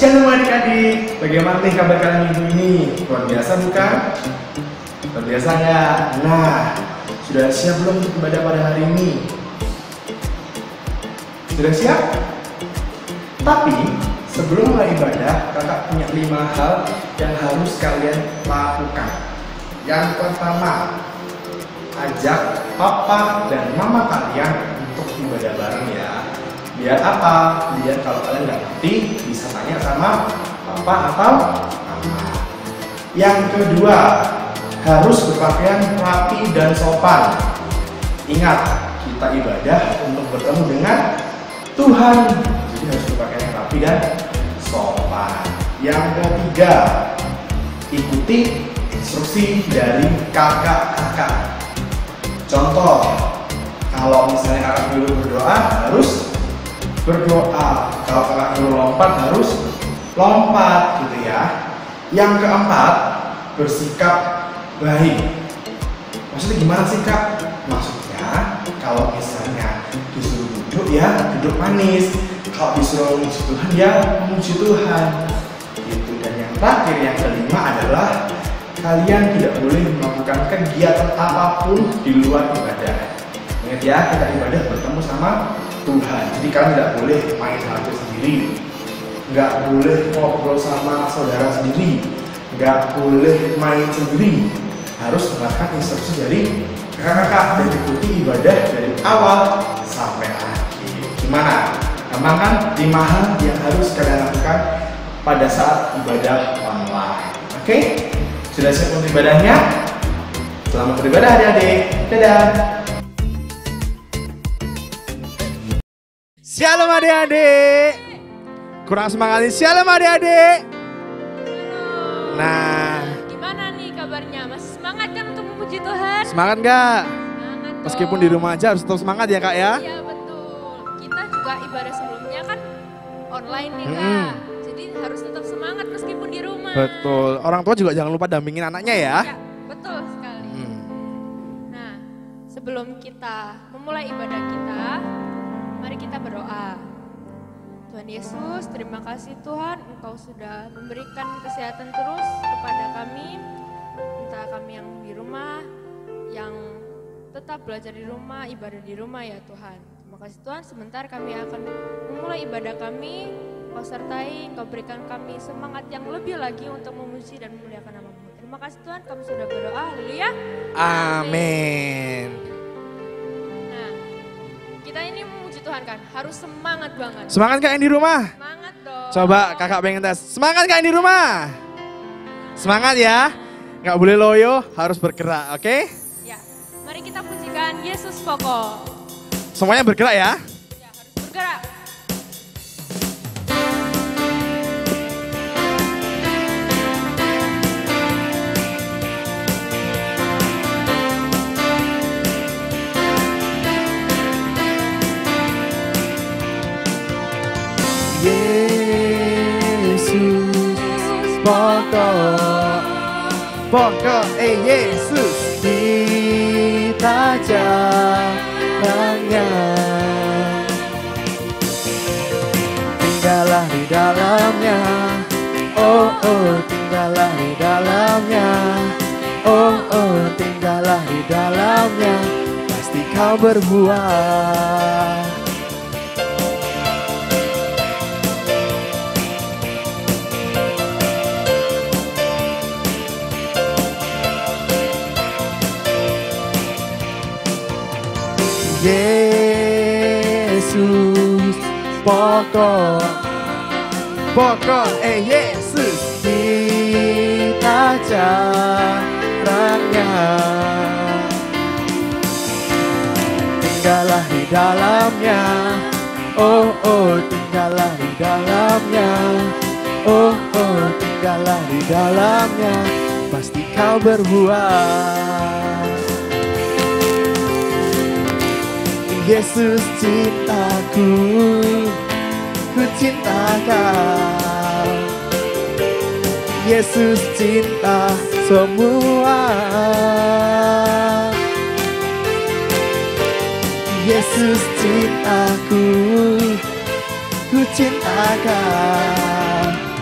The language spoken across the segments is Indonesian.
Shalom adik-adik, bagaimana nih kabar kalian minggu ini? Luar biasa bukan? Luar biasa nggak? Nah, sudah siap belum untuk ibadah pada hari ini? Sudah siap? Tapi sebelum mulai ibadah, kakak punya 5 hal yang harus kalian lakukan. Yang pertama, ajak papa dan mama kalian untuk ibadah bareng ya. Biar apa? Biar kalau kalian nggak ngerti bisa tanya sama papa atau mama. Yang kedua, harus berpakaian rapi dan sopan. Ingat, kita ibadah untuk bertemu dengan Tuhan, jadi harus berpakaian rapi dan sopan. Yang ketiga, ikuti instruksi dari kakak-kakak. Contoh, kalau misalnya kakak dulu berdoa harus berdoa, kalau kakak dulu lompat harus lompat gitu ya. Yang keempat, bersikap baik. Maksudnya gimana sih kak? Maksudnya kalau misalnya disuruh duduk ya duduk manis, kalau disuruh memuji Tuhan ya memuji Tuhan gitu. Dan yang terakhir, yang kelima adalah kalian tidak boleh melakukan kegiatan apapun di luar ibadah. Ingat ya, kita ibadah bertemu sama Tuhan. Jadi kalian tidak boleh main HP sendiri, nggak boleh ngobrol sama saudara sendiri, nggak boleh main sendiri. Harus mendengarkan instruksi dari kakak-kakak dan ikuti ibadah dari awal sampai akhir. Gimana? Gampang kan? 5 hal yang harus kalian lakukan pada saat ibadah online. Oke? Sudah siap untuk ibadahnya? Selamat beribadah adik-adik. Dadah! Shalom adik-adik. Kurang semangat nih, shalom adik-adik. Nah, gimana nih kabarnya? Masih semangat kan untuk memuji Tuhan? semangat nggak? Semangat dong. Meskipun di rumah aja harus tetap semangat ya kak ya. Iya betul. Kita juga ibadah sebelumnya kan online nih kak. Jadi harus tetap semangat meskipun di rumah. Betul. Orang tua juga jangan lupa dampingin anaknya ya. Ya, betul sekali. Nah, sebelum kita memulai ibadah kita, mari kita berdoa. Tuhan Yesus, terima kasih Tuhan, Engkau sudah memberikan kesehatan terus kepada kami. Entah kami yang di rumah, yang tetap belajar di rumah, ibadah di rumah ya Tuhan. Terima kasih Tuhan, sebentar kami akan memulai ibadah kami. Engkau sertai, Engkau berikan kami semangat yang lebih lagi untuk memuji dan memuliakan nama-Mu. Terima kasih Tuhan, kami sudah berdoa, haleluya. Amin. Nah, kita ini memuji Tuhan kan, harus semangat banget. Semangat kak yang di rumah? Semangat dong. Coba kakak pengen tes. Semangat kak yang di rumah? Semangat ya. Nggak boleh loyo, harus bergerak, oke? Ya, mari kita pujikan Yesus pokok. Semuanya bergerak ya. Ya, harus bergerak. Yesus pokok Yesus kita jalannya, tinggallah di dalamnya, oh tinggallah di dalamnya, oh tinggallah di dalamnya, pasti kau berbuah. Yesus pokok Yesus kita caranya, tinggallah di dalamnya, oh tinggallah di dalamnya, oh tinggallah di dalamnya, pasti kau berbuah. Yesus cintaku, ku cinta kau. Yesus cinta semua. Yesus cintaku, ku cinta kau.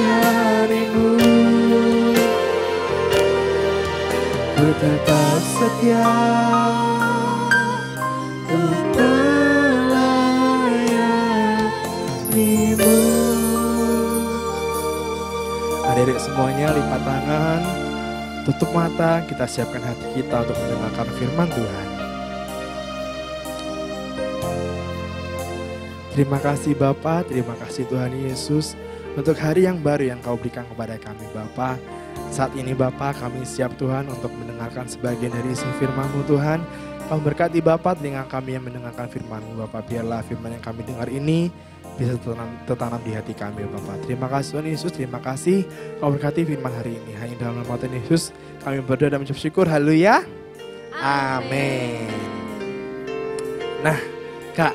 tetap setia untuk melayanimu. Adik-adik semuanya lipat tangan, tutup mata, kita siapkan hati kita untuk mendengarkan firman Tuhan. Terima kasih Bapa, terima kasih Tuhan Yesus untuk hari yang baru yang Kau berikan kepada kami Bapa. Saat ini Bapa, kami siap Tuhan untuk mendengarkan sebagian dari isi firman-Mu Tuhan. Kau berkati Bapa dengan kami yang mendengarkan firman-Mu Bapa. Biarlah firman yang kami dengar ini bisa tertanam di hati kami Bapa. Terima kasih Tuhan Yesus, terima kasih Kau berkati firman hari ini. Hanya dalam nama Tuhan Yesus kami berdoa dan mengucap syukur. Haleluya. Amin. Nah Kak,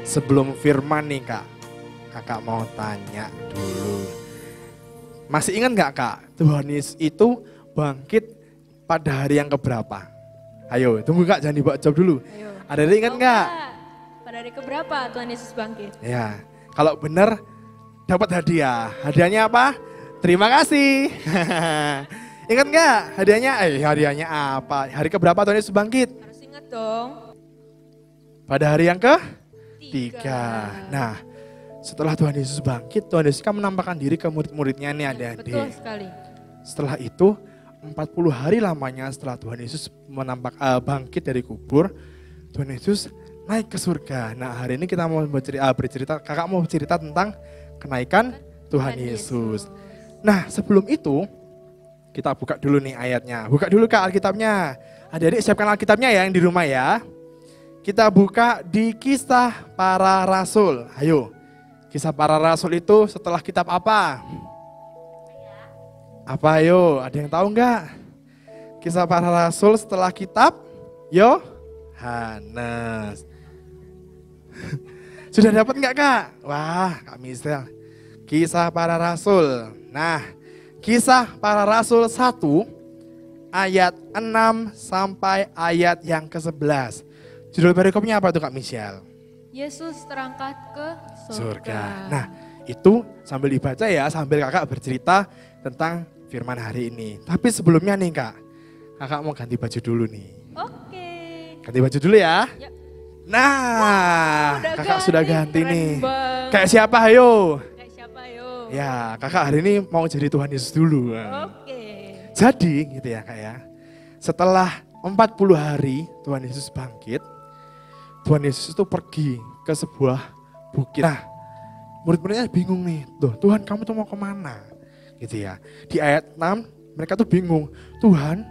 sebelum firman nih Kak, Kakak mau tanya dulu. Masih ingat gak Kak, Tuhan Yesus itu bangkit pada hari yang keberapa? Ayo, tunggu Kak, jangan dibawa jawab dulu. Ayo. Ada yang ingat gak? Pada hari keberapa Tuhan Yesus bangkit? Ya, kalau benar dapat hadiah. Hadiahnya apa? Terima kasih. Ingat gak hadiahnya? Hadiahnya apa? Hari keberapa Tuhan Yesus bangkit? Harus ingat dong. Pada hari yang ketiga. Nah, setelah Tuhan Yesus bangkit, Tuhan Yesus kan menampakkan diri ke murid-muridnya nih adik-adik. Betul sekali. Setelah itu 40 hari lamanya setelah Tuhan Yesus bangkit dari kubur, Tuhan Yesus naik ke surga. Nah hari ini kita mau bercerita, kakak mau cerita tentang kenaikan Tuhan Yesus. Nah sebelum itu kita buka dulu nih ayatnya. Buka dulu Kak Alkitabnya. Adik-adik siapkan Alkitabnya ya yang di rumah ya. Kita buka di Kisah Para Rasul. Ayo. Kisah Para Rasul itu setelah kitab apa? Apa ayo? Ada yang tahu nggak? Kisah Para Rasul setelah kitab Yohanes. Sudah dapat nggak Kak? Wah, Kak Misel. Kisah Para Rasul. Nah, Kisah Para Rasul 1 ayat 6 sampai ayat yang ke-11. Judul perikopnya apa tuh Kak Michelle? Yesus terangkat ke surga. Nah, itu sambil dibaca ya, sambil kakak bercerita tentang firman hari ini. Tapi sebelumnya nih Kak, kakak mau ganti baju dulu nih. Oke. Ganti baju dulu ya. Ya. Nah, Udah kakak sudah ganti keren nih. banget. Kayak siapa ayo? Kayak siapa yo? Ya, kakak hari ini mau jadi Tuhan Yesus dulu. Oke. Jadi gitu ya Kak ya. Setelah 40 hari Tuhan Yesus bangkit, Tuhan Yesus itu pergi ke sebuah bukit. Nah, murid-muridnya bingung nih, Tuhan kamu tuh mau kemana? Gitu ya. Di ayat 6 mereka tuh bingung, Tuhan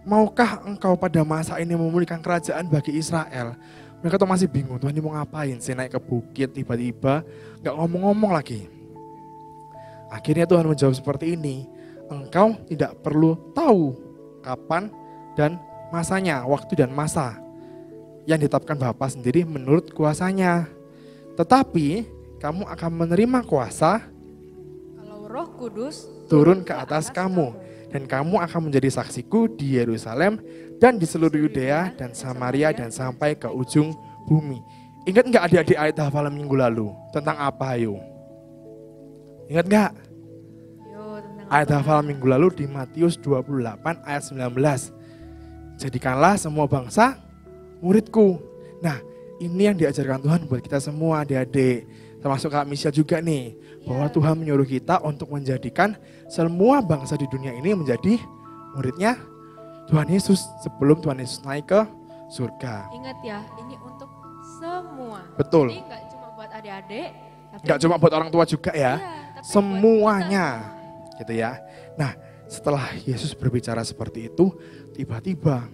maukah engkau pada masa ini memulihkan kerajaan bagi Israel? Mereka tuh masih bingung, Tuhan ini mau ngapain sih naik ke bukit tiba-tiba gak ngomong-ngomong lagi. Akhirnya Tuhan menjawab seperti ini, engkau tidak perlu tahu kapan dan masanya, waktu dan masa yang ditetapkan Bapa sendiri menurut kuasanya. Tetapi kamu akan menerima kuasa Kalau Roh Kudus turun ke atas kamu. Dan kamu akan menjadi saksiku di Yerusalem dan di seluruh Yudea dan Samaria dan sampai ke ujung bumi. Ingat nggak adik-adik ayat hafalan minggu lalu? Tentang apa ayo? Ingat nggak? Ayat hafalan minggu lalu di Matius 28 ayat 19. Jadikanlah semua bangsa muridku. Nah, ini yang diajarkan Tuhan buat kita semua adik-adik. Termasuk Kak Michelle juga nih. Bahwa Tuhan menyuruh kita untuk menjadikan semua bangsa di dunia ini menjadi muridnya Tuhan Yesus. Sebelum Tuhan Yesus naik ke surga. Ingat ya, ini untuk semua. Betul. Ini gak cuma buat adik-adik. Gak cuma buat orang tua juga ya. Iya, semuanya. Gitu ya. Nah, setelah Yesus berbicara seperti itu, tiba-tiba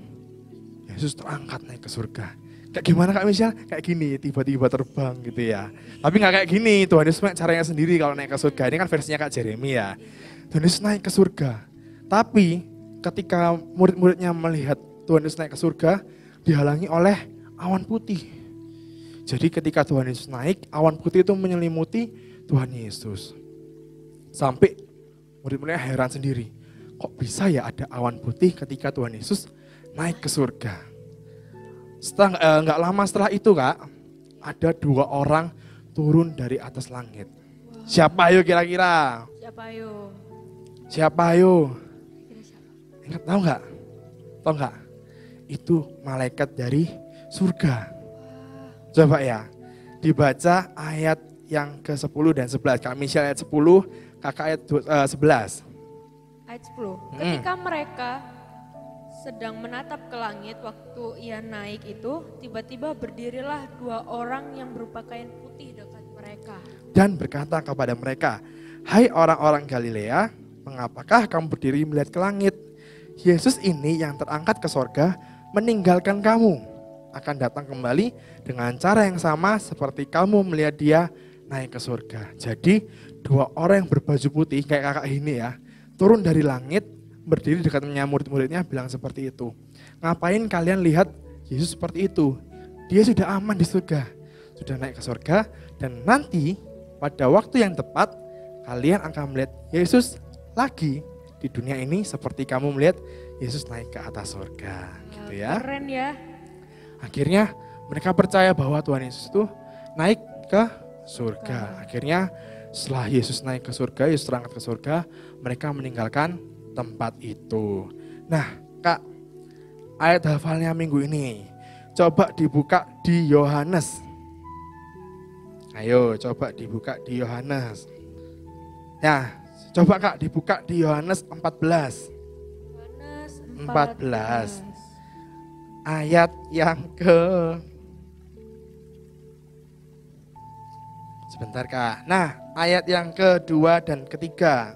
Yesus terangkat naik ke surga. Kayak gimana Kak Michelle? Kayak gini, tiba-tiba terbang gitu ya. Tapi gak kayak gini, Tuhan Yesus caranya sendiri kalau naik ke surga. Ini kan versinya Kak Jeremy ya. Tuhan Yesus naik ke surga. Tapi ketika murid-muridnya melihat Tuhan Yesus naik ke surga, dihalangi oleh awan putih. Jadi ketika Tuhan Yesus naik, awan putih itu menyelimuti Tuhan Yesus. Sampai murid-muridnya heran sendiri. Kok bisa ya ada awan putih ketika Tuhan Yesus naik ke surga? Nggak lama setelah itu Kak, ada 2 orang turun dari atas langit. Wow. Siapa ayo kira-kira? Siapa ayo? Siapa ayo? Kira siapa? Ingat tahu nggak? Tahu nggak? Itu malaikat dari surga. Coba ya, dibaca ayat yang ke-10 dan 11. Kak Michelle ayat 10, kakak ayat 11. Ayat 10. Ketika mereka sedang menatap ke langit waktu ia naik itu, tiba-tiba berdirilah 2 orang yang berpakaian putih dekat mereka. Dan berkata kepada mereka, "Hai orang-orang Galilea, mengapakah kamu berdiri melihat ke langit? Yesus ini yang terangkat ke sorga meninggalkan kamu, akan datang kembali dengan cara yang sama seperti kamu melihat dia naik ke surga." Jadi 2 orang yang berbaju putih kayak kakak ini ya, turun dari langit, berdiri dekatnya murid-muridnya bilang seperti itu. Ngapain kalian lihat Yesus seperti itu? Dia sudah aman di surga, sudah naik ke surga, dan nanti pada waktu yang tepat kalian akan melihat Yesus lagi di dunia ini seperti kamu melihat Yesus naik ke atas surga. Gitu ya. Keren ya. Akhirnya mereka percaya bahwa Tuhan Yesus itu naik ke surga. Akhirnya setelah Yesus naik ke surga, Yesus terangkat ke surga, mereka meninggalkan tempat itu. Nah, Kak, ayat hafalnya minggu ini coba dibuka di Yohanes. Ayo, coba dibuka di Yohanes. Ya, coba Kak dibuka di Yohanes 14. Yohanes 14. Ayat yang ke... Sebentar Kak. Nah, ayat yang kedua dan ketiga.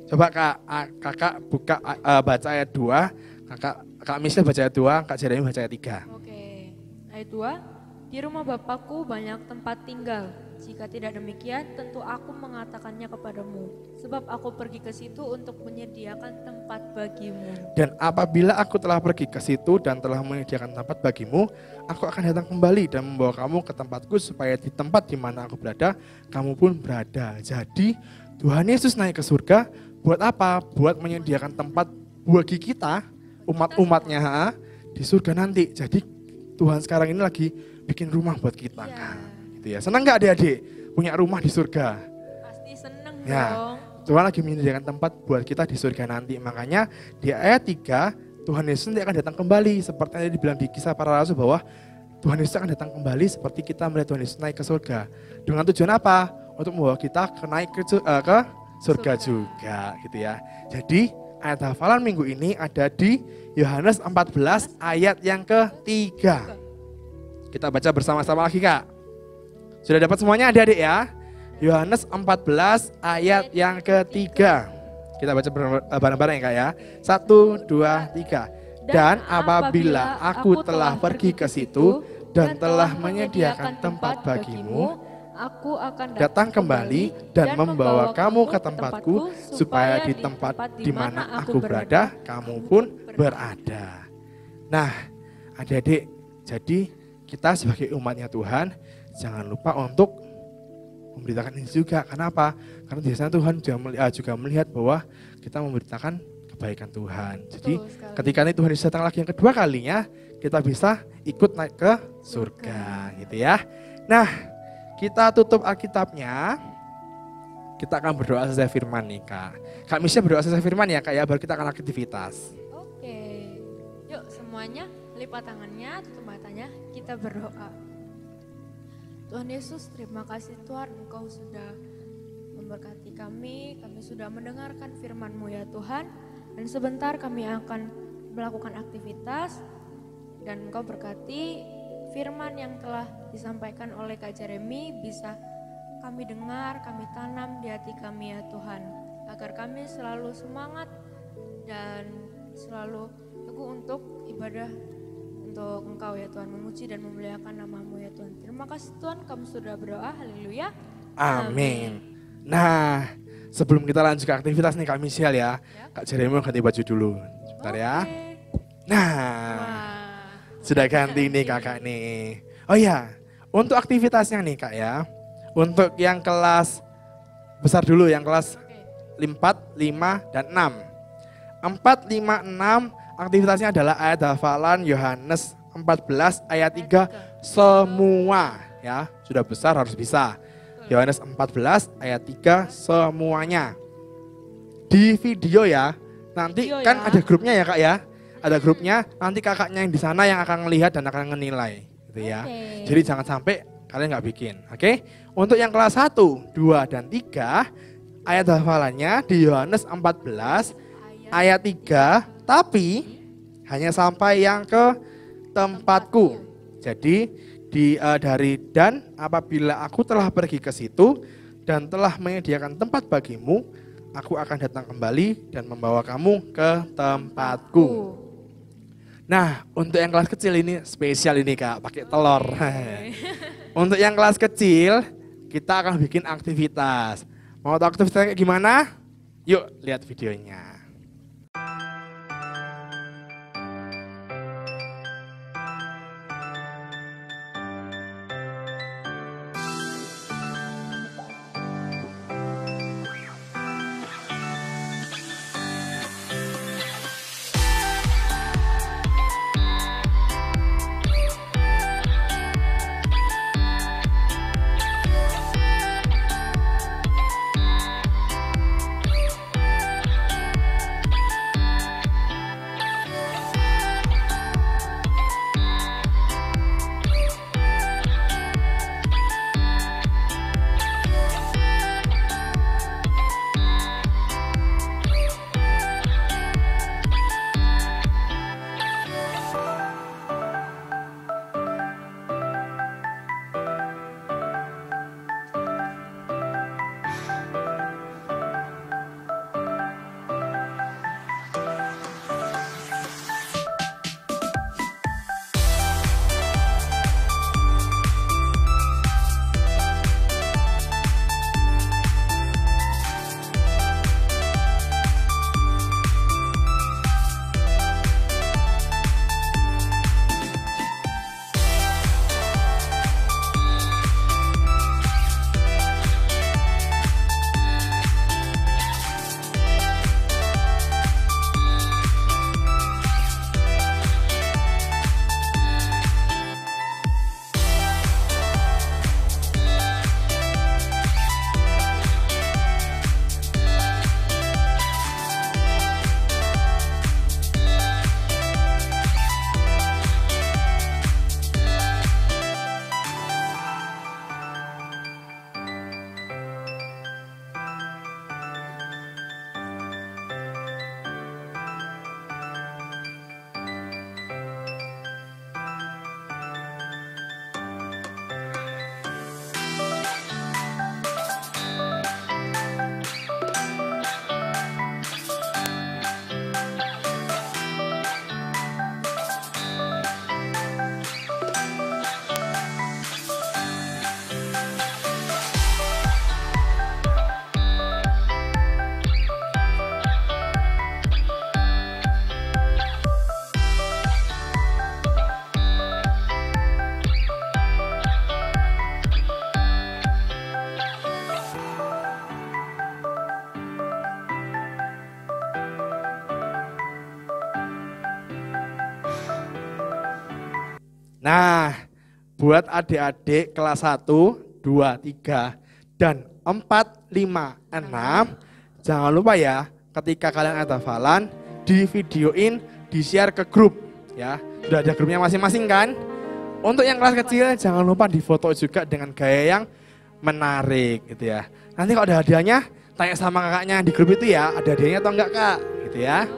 Coba kakak buka baca ayat 2, kakak Michelle baca ayat 2, Kak Jeremy baca ayat 3. Oke, ayat 2. Di rumah Bapakku banyak tempat tinggal. Jika tidak demikian, tentu aku mengatakannya kepadamu. Sebab aku pergi ke situ untuk menyediakan tempat bagimu. Dan apabila aku telah pergi ke situ dan telah menyediakan tempat bagimu, aku akan datang kembali dan membawa kamu ke tempatku supaya di tempat di mana aku berada, kamu pun berada. Jadi Tuhan Yesus naik ke surga, buat apa? Buat menyediakan tempat bagi kita, umat-umatnya di surga nanti. Jadi Tuhan sekarang ini lagi bikin rumah buat kita kan. Gitu ya. Senang gak adik-adik punya rumah di surga? Pasti seneng Ya, dong. Tuhan lagi menyediakan tempat buat kita di surga nanti. Makanya di ayat 3, Tuhan Yesus nanti akan datang kembali. Seperti yang dibilang di Kisah Para Rasul bahwa Tuhan Yesus akan datang kembali seperti kita melihat Tuhan Yesus naik ke surga. Dengan tujuan apa? Untuk membawa kita naik ke surga juga gitu ya. Jadi ayat hafalan minggu ini ada di Yohanes 14 ayat yang ketiga. Kita baca bersama-sama lagi Kak. Sudah dapat semuanya adik-adik ya? Yohanes 14 ayat yang ketiga. Kita baca bareng-bareng ya Kak ya. 1, 2, 3. Dan apabila aku telah pergi ke situ dan telah menyediakan tempat bagimu, aku akan datang kembali dan membawa kamu ke tempatku, supaya di tempat di mana aku berada, kamu pun berada. Nah, adik-adik, jadi kita sebagai umatnya Tuhan, jangan lupa untuk memberitakan ini juga. Kenapa? Karena biasanya Tuhan juga melihat bahwa kita memberitakan kebaikan Tuhan. Jadi ketika ini Tuhan Yesus datang lagi yang kedua kalinya, kita bisa ikut naik ke surga gitu ya. Nah, kita tutup Alkitabnya. Kita akan berdoa sesuai firman nih Kak. Kak Misha berdoa sesuai firman ya Kak ya, baru kita akan aktivitas. Oke, yuk semuanya lipat tangannya, tutup matanya, kita berdoa. Tuhan Yesus, terima kasih Tuhan, Engkau sudah memberkati kami sudah mendengarkan firman-Mu ya Tuhan. Dan sebentar kami akan melakukan aktivitas dan Engkau berkati firman yang telah disampaikan oleh Kak Jeremy bisa kami dengar, kami tanam di hati kami ya Tuhan. Agar kami selalu semangat dan selalu teguh untuk ibadah untuk Engkau ya Tuhan, memuji dan memuliakan nama-Mu ya Tuhan. Terima kasih Tuhan, kami sudah berdoa, haleluya. Amin. Nah, sebelum kita lanjut ke aktivitas nih Kak Michelle ya, Kak Jeremy ganti baju dulu. Sebentar ya. Nah, sudah ganti nih kakak nih. Oh ya, untuk aktivitasnya nih Kak ya, untuk yang kelas besar dulu, yang kelas 4, 5, dan 6. 4, 5, 6 aktivitasnya adalah ayat hafalan Yohanes 14 ayat 3 semua ya. Sudah besar harus bisa. Yohanes 14 ayat 3 semuanya. Di video ya, Nanti Video kan ya. ada grupnya ya Kak ya. Ada grupnya, nanti kakaknya yang di sana yang akan melihat dan akan menilai gitu ya. Oke. Jadi jangan sampai kalian nggak bikin, oke? Untuk yang kelas 1, 2, dan 3, ayat hafalannya di Yohanes 14 ayat 3, tapi hanya sampai yang ke tempatku. Jadi dari dan apabila aku telah pergi ke situ dan telah menyediakan tempat bagimu, aku akan datang kembali dan membawa kamu ke tempatku. Nah, untuk yang kelas kecil ini spesial ini Kak, pakai telur. Untuk yang kelas kecil, kita akan bikin aktivitas. Mau tahu aktivitasnya kayak gimana? Yuk, lihat videonya. Nah, buat adik-adik kelas 1, 2, 3, dan 4, 5, 6, jangan lupa ya, ketika kalian ada hafalan, di videoin, di-share ke grup. Ya, sudah ada grupnya masing-masing kan? Untuk yang kelas kecil, jangan lupa difoto juga dengan gaya yang menarik gitu ya. Nanti kalau ada hadiahnya, tanya sama kakaknya di grup itu ya, ada hadiahnya atau enggak kak? Gitu ya.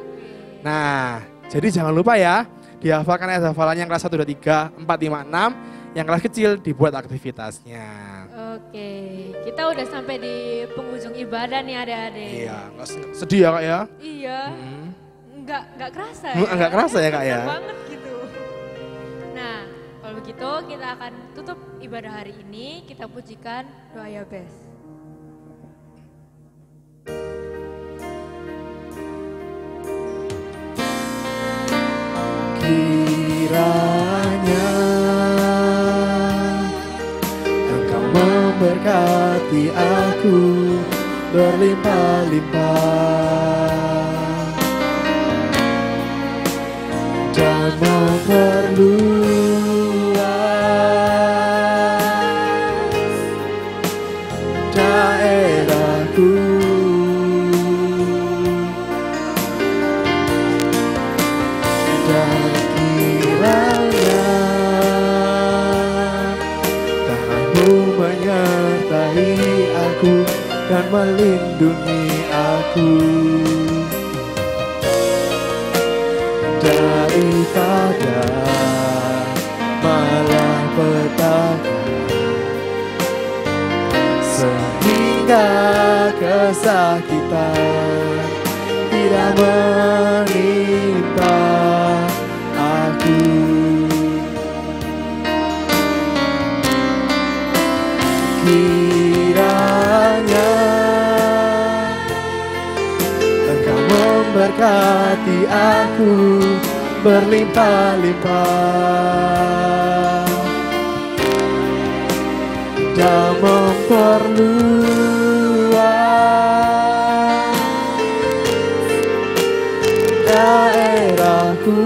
Nah, jadi jangan lupa ya, dihafalkan ayat hafalan yang kelas 1, 2, 3, 4, 5, 6. Yang kelas kecil dibuat aktivitasnya. Oke, kita udah sampai di penghujung ibadah nih adik-adik. Iya, nggak sedih ya kak ya? Iya, nggak kerasa ya? Nggak kerasa ya kak ya? Kerasa banget gitu. Nah, kalau begitu kita akan tutup ibadah hari ini, kita pujikan doa Yabes. Kiranya Engkau memberkati aku berlimpah-limpah dan memperluas daerahku dan melindungi aku daripada malapetaka, sehingga kesakitan tidak menimpa aku. Kiranya Engkau memberkati aku berlimpah-limpah dan memperluas daerahku,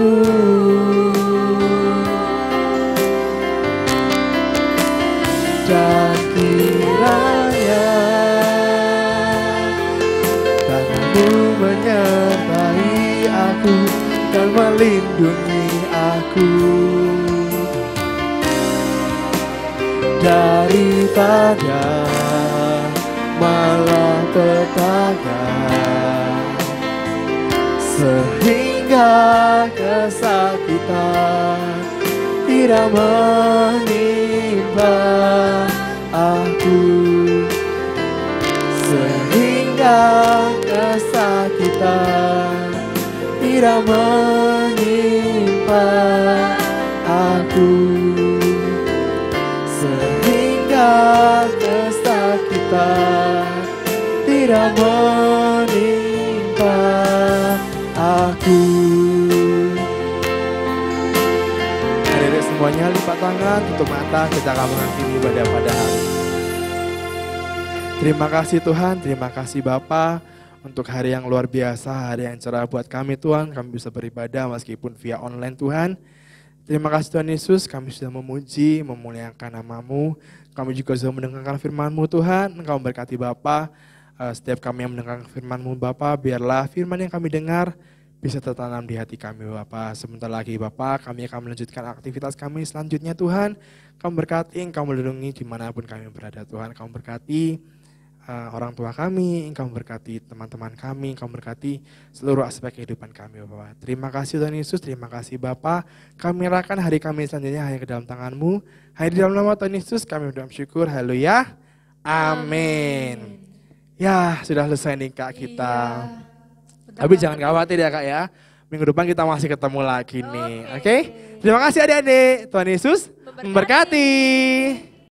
dan kiranya tanganmu menyertai aku dan melindungi aku daripada malapetaka, sehingga kesakitan tidak menimpa aku, sehingga kesakitan tidak menimpa aku, sehingga kesakitan tidak menimpa aku. Adik-adik semuanya lipat tangan, tutup mata, kita akan mengakhiri ibadah pada hari ini. Terima kasih Tuhan, terima kasih Bapa untuk hari yang luar biasa, hari yang cerah buat kami Tuhan. Kami bisa beribadah meskipun via online Tuhan. Terima kasih Tuhan Yesus, kami sudah memuji, memuliakan nama-Mu. Kami juga sudah mendengarkan firman-Mu Tuhan. Engkau memberkati Bapa. Setiap kami yang mendengarkan firman-Mu Bapa, biarlah firman yang kami dengar bisa tertanam di hati kami Bapa. Sebentar lagi Bapa, kami akan melanjutkan aktivitas kami selanjutnya Tuhan. Kamu berkati, Engkau melindungi dimanapun kami berada Tuhan. Kamu berkati orang tua kami, Engkau berkati teman-teman kami, Engkau berkati seluruh aspek kehidupan kami Bapa. Terima kasih Tuhan Yesus, terima kasih Bapa. Kami serahkan hari kami selanjutnya hanya ke dalam tangan-Mu. Hanya di dalam nama Tuhan Yesus kami berdoa syukur, haleluya, amin. Ya, sudah selesai nih Kak kita. Tapi jangan khawatir ya Kak ya, minggu depan kita masih ketemu lagi nih, oke? Terima kasih adik-adik, Tuhan Yesus memberkati.